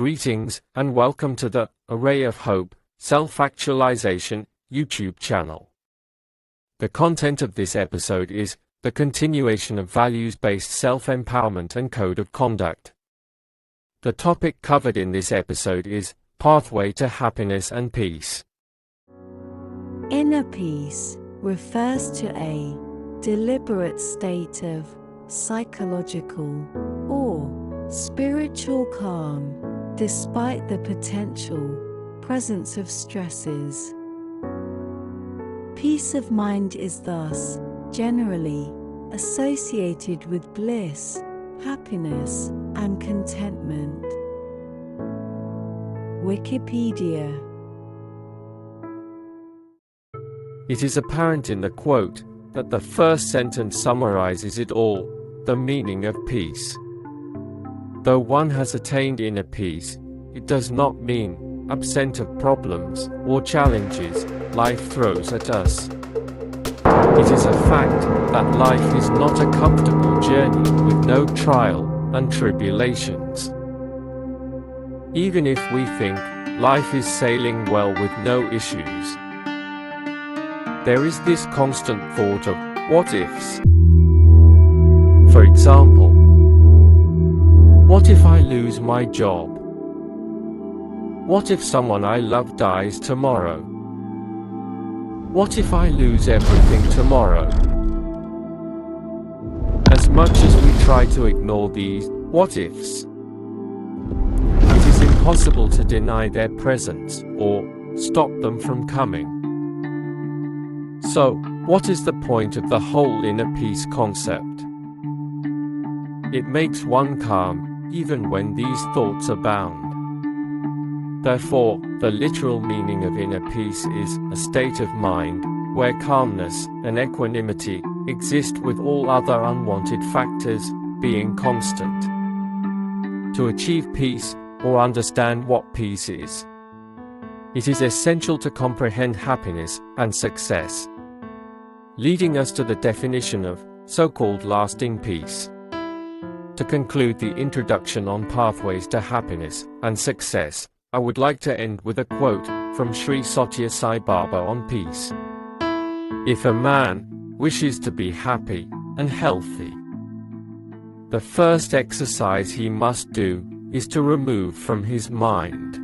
Greetings, and welcome to the Array of Hope, Self-Actualization YouTube channel. The content of this episode is the continuation of values-based self-empowerment and code of conduct. The topic covered in this episode is pathway to happiness and peace. Inner peace refers to a deliberate state of psychological or spiritual calm, despite the potential presence of stresses. Peace of mind is thus generally associated with bliss, happiness, and contentment. Wikipedia. It is apparent in the quote that the first sentence summarizes it all, the meaning of peace. Though one has attained inner peace, it does not mean absent of problems or challenges life throws at us. It is a fact that life is not a comfortable journey with no trial and tribulations. Even if we think life is sailing well with no issues, there is this constant thought of what ifs. For example, what if I lose my job? What if someone I love dies tomorrow? What if I lose everything tomorrow? As much as we try to ignore these what ifs, it is impossible to deny their presence or stop them from coming. So, what is the point of the whole inner peace concept? It makes one calm even when these thoughts abound. Therefore, the literal meaning of inner peace is a state of mind where calmness and equanimity exist with all other unwanted factors being constant. To achieve peace, or understand what peace is, it is essential to comprehend happiness and success, leading us to the definition of so-called lasting peace. To conclude the introduction on pathways to happiness and success, I would like to end with a quote from Sri Satya Sai Baba on peace. If a man wishes to be happy and healthy, the first exercise he must do is to remove from his mind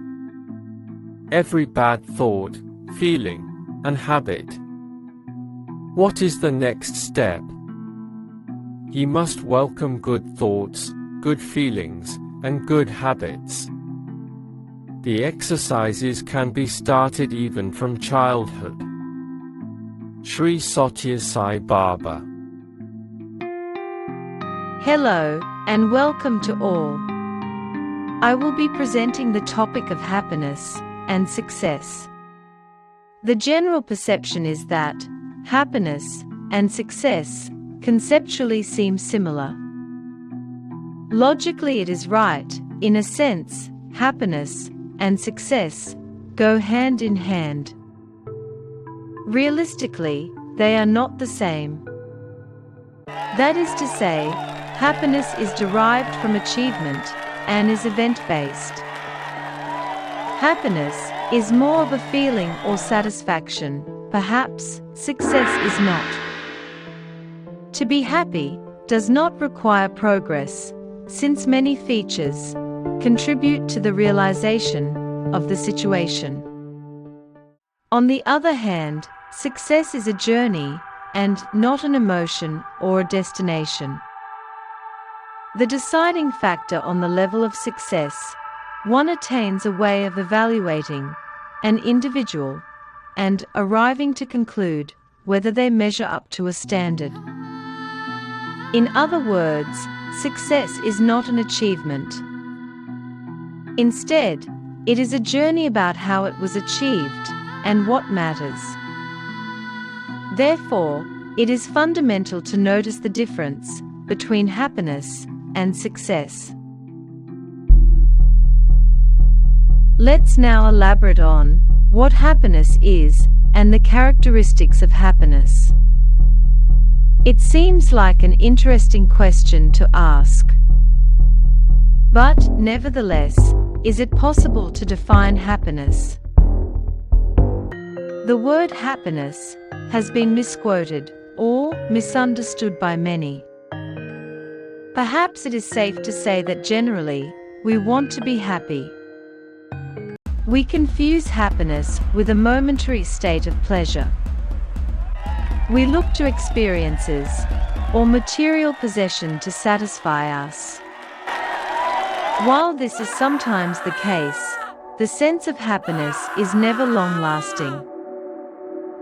every bad thought, feeling, and habit. What is the next step? He must welcome good thoughts, good feelings, and good habits. The exercises can be started even from childhood. Sri Satya Sai Baba. Hello, and welcome to all. I will be presenting the topic of happiness and success. The general perception is that happiness and success conceptually seem similar. Logically, it is right. In a sense, happiness and success go hand in hand. Realistically, they are not the same. That is to say, happiness is derived from achievement and is event-based. Happiness is more of a feeling or satisfaction. Perhaps success is not. To be happy does not require progress, since many features contribute to the realization of the situation. On the other hand, success is a journey and not an emotion or a destination. The deciding factor on the level of success one attains a way of evaluating an individual and arriving to conclude whether they measure up to a standard. In other words, success is not an achievement. Instead, it is a journey about how it was achieved and what matters. Therefore, it is fundamental to notice the difference between happiness and success. Let's now elaborate on what happiness is and the characteristics of happiness. It seems like an interesting question to ask. But, nevertheless, is it possible to define happiness? The word happiness has been misquoted or misunderstood by many. Perhaps it is safe to say that generally, we want to be happy. We confuse happiness with a momentary state of pleasure. We look to experiences or material possession to satisfy us. While this is sometimes the case, the sense of happiness is never long-lasting.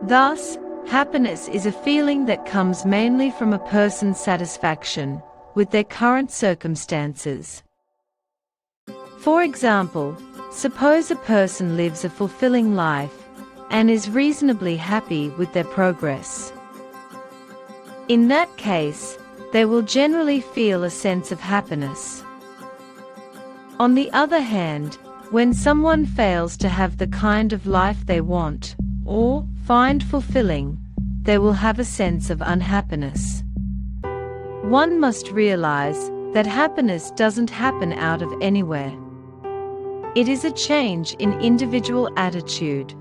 Thus, happiness is a feeling that comes mainly from a person's satisfaction with their current circumstances. For example, suppose a person lives a fulfilling life and is reasonably happy with their progress. In that case, they will generally feel a sense of happiness. On the other hand, when someone fails to have the kind of life they want or find fulfilling, they will have a sense of unhappiness. One must realize that happiness doesn't happen out of anywhere. It is a change in individual attitude.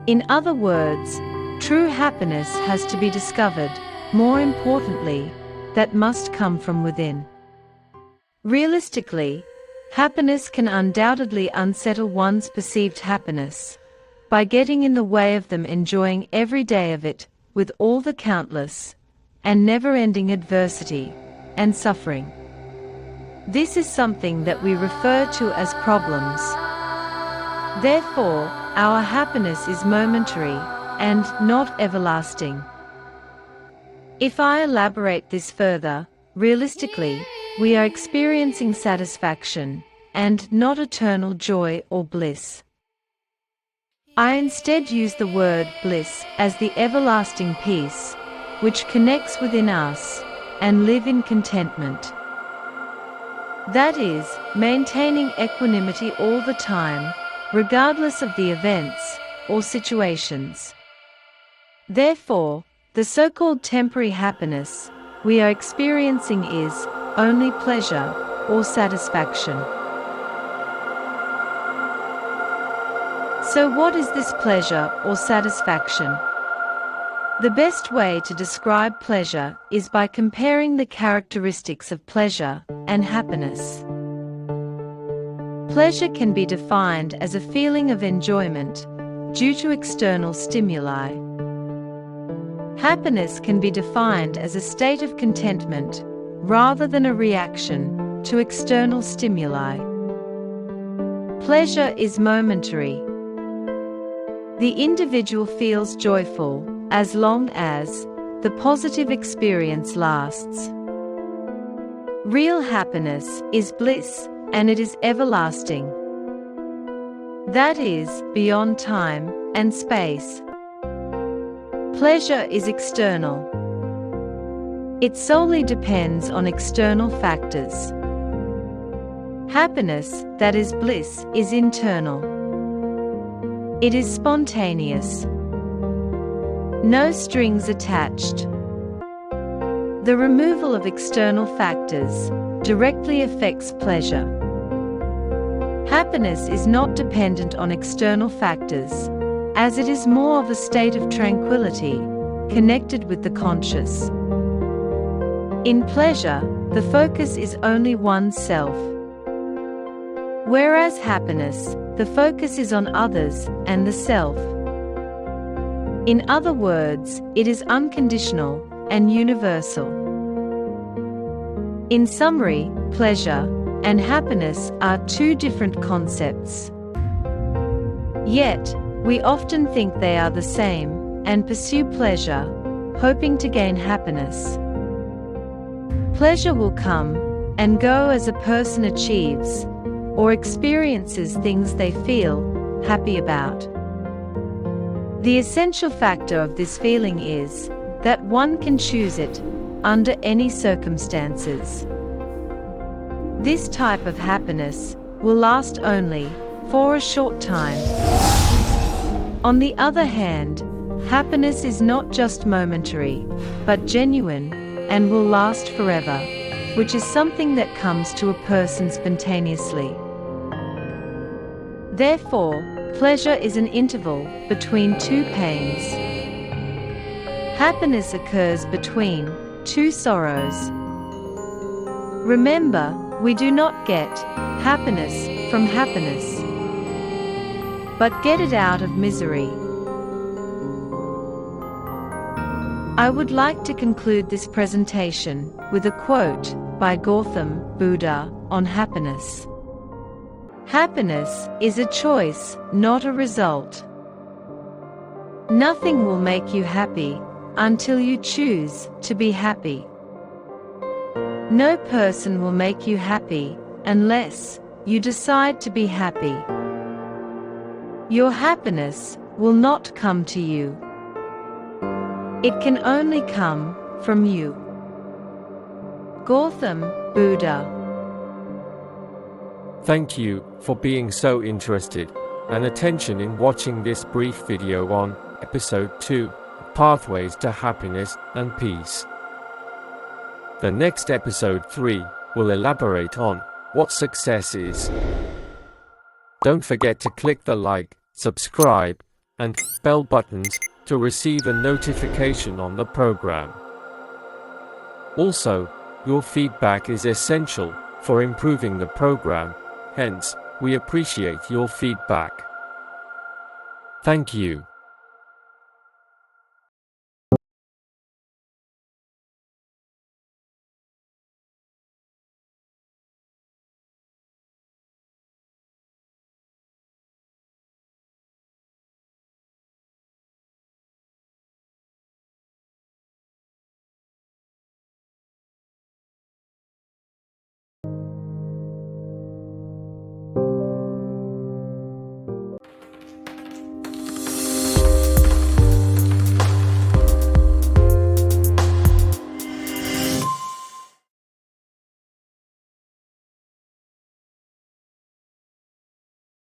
In other words, true happiness has to be discovered. More importantly, that must come from within. Realistically, happiness can undoubtedly unsettle one's perceived happiness by getting in the way of them enjoying every day of it with all the countless and never-ending adversity and suffering. This is something that we refer to as problems. Therefore, our happiness is momentary and not everlasting. If I elaborate this further, realistically, we are experiencing satisfaction and not eternal joy or bliss. I instead use the word bliss as the everlasting peace, which connects within us and live in contentment. That is, maintaining equanimity all the time, regardless of the events or situations. Therefore, the so-called temporary happiness we are experiencing is only pleasure or satisfaction. So what is this pleasure or satisfaction? The best way to describe pleasure is by comparing the characteristics of pleasure and happiness. Pleasure can be defined as a feeling of enjoyment due to external stimuli. Happiness can be defined as a state of contentment rather than a reaction to external stimuli. Pleasure is momentary. The individual feels joyful as long as the positive experience lasts. Real happiness is bliss, and it is everlasting. That is, beyond time and space. Pleasure is external. It solely depends on external factors. Happiness, that is bliss, is internal. It is spontaneous. No strings attached. The removal of external factors directly affects pleasure. Happiness is not dependent on external factors, as it is more of a state of tranquility, connected with the conscious. In pleasure, the focus is only oneself. Whereas happiness, the focus is on others and the self. In other words, it is unconditional and universal. In summary, pleasure and happiness are two different concepts. Yet, we often think they are the same and pursue pleasure, hoping to gain happiness. Pleasure will come and go as a person achieves or experiences things they feel happy about. The essential factor of this feeling is that one can choose it under any circumstances. This type of happiness will last only for a short time. On the other hand, happiness is not just momentary, but genuine and will last forever. which is something that comes to a person spontaneously. Therefore, pleasure is an interval between two pains. Happiness occurs between two sorrows. Remember, we do not get happiness from happiness, but get it out of misery. I would like to conclude this presentation with a quote by Gautam Buddha on happiness. Happiness is a choice, not a result. Nothing will make you happy until you choose to be happy. No person will make you happy unless you decide to be happy. Your happiness will not come to you. It can only come from you. Gautam Buddha. Thank you for being so interested and attention in watching this brief video on Episode 2, Pathways to Happiness and Peace. The next Episode 3 will elaborate on what success is. Don't forget to click the like, subscribe, and bell buttons to receive a notification on the program. Also, your feedback is essential for improving the program, hence, we appreciate your feedback. Thank you.